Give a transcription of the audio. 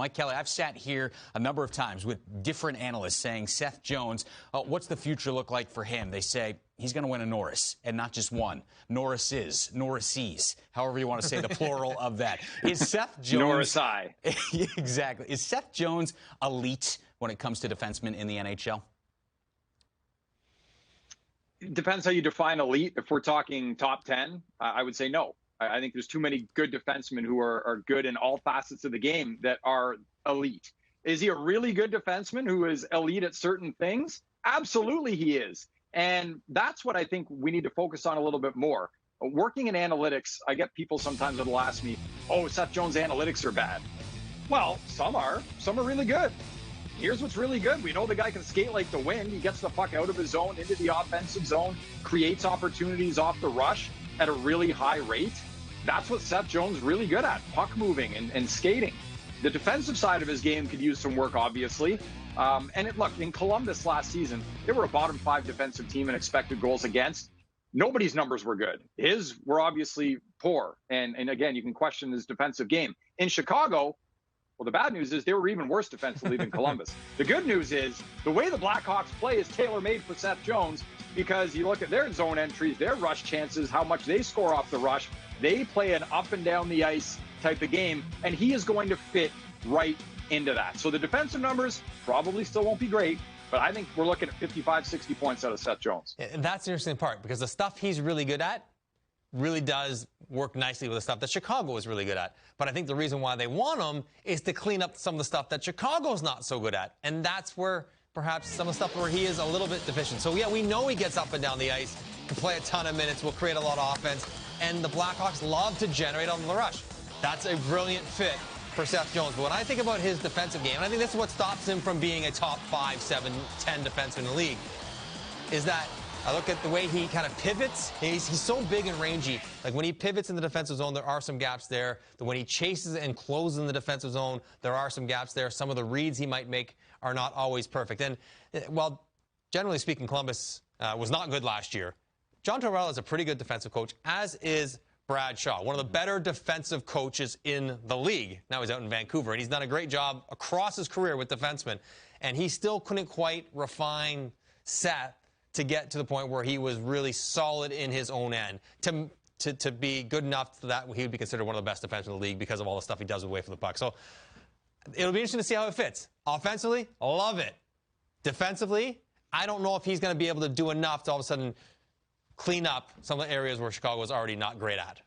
Mike Kelly, I've sat here a number of times with different analysts saying, Seth Jones, what's the future look like for him? They say he's going to win a Norris, and not just one. Norrises, Norrises, however you want to say the plural of that. Is Seth Jones... Norris-I. Exactly. Is Seth Jones elite when it comes to defensemen in the NHL? It depends how you define elite. If we're talking top 10, I would say no. I think there's too many good defensemen who are good in all facets of the game that are elite. Is he a really good defenseman who is elite at certain things? Absolutely he is. And that's what I think we need to focus on a little bit more. Working in analytics, I get people sometimes that will ask me, oh, Seth Jones' analytics are bad. Well, some are. Some are really good. Here's what's really good. We know the guy can skate like the wind. He gets the puck out of his zone, into the offensive zone, creates opportunities off the rush at a really high rate. That's what Seth Jones is really good at, puck moving and skating. The defensive side of his game could use some work, obviously. Look, in Columbus last season, they were a bottom 5 defensive team in expected goals against. Nobody's numbers were good. His were obviously poor. And again, you can question his defensive game. In Chicago, well, the bad news is they were even worse defensively than Columbus. The good news is the way the Blackhawks play is tailor-made for Seth Jones, because you look at their zone entries, their rush chances, how much they score off the rush. They play an up and down the ice type of game, and he is going to fit right into that. So the defensive numbers probably still won't be great, but I think we're looking at 55, 60 points out of Seth Jones. And that's the interesting part, because the stuff he's really good at really does work nicely with the stuff that Chicago is really good at. But I think the reason why they want him is to clean up some of the stuff that Chicago's not so good at. And that's where perhaps some of the stuff where he is a little bit deficient. So, yeah, we know he gets up and down the ice, can play a ton of minutes, will create a lot of offense, and the Blackhawks love to generate on the rush. That's a brilliant fit for Seth Jones. But when I think about his defensive game, and I think this is what stops him from being a top 5, 7, 10 defenseman in the league, is that I look at the way he kind of pivots. He's so big and rangy. Like when he pivots in the defensive zone, there are some gaps there. When he chases and closes in the defensive zone, there are some gaps there. Some of the reads he might make are not always perfect. And while generally speaking, Columbus was not good last year, John Tortorella is a pretty good defensive coach, as is Brad Shaw, one of the better defensive coaches in the league. Now he's out in Vancouver, and he's done a great job across his career with defensemen. And he still couldn't quite refine Seth to get to the point where he was really solid in his own end, to be good enough that he would be considered one of the best defensemen in the league because of all the stuff he does away from the puck. So it'll be interesting to see how it fits. Offensively, love it. Defensively, I don't know if he's going to be able to do enough to all of a sudden clean up some of the areas where Chicago is already not great at.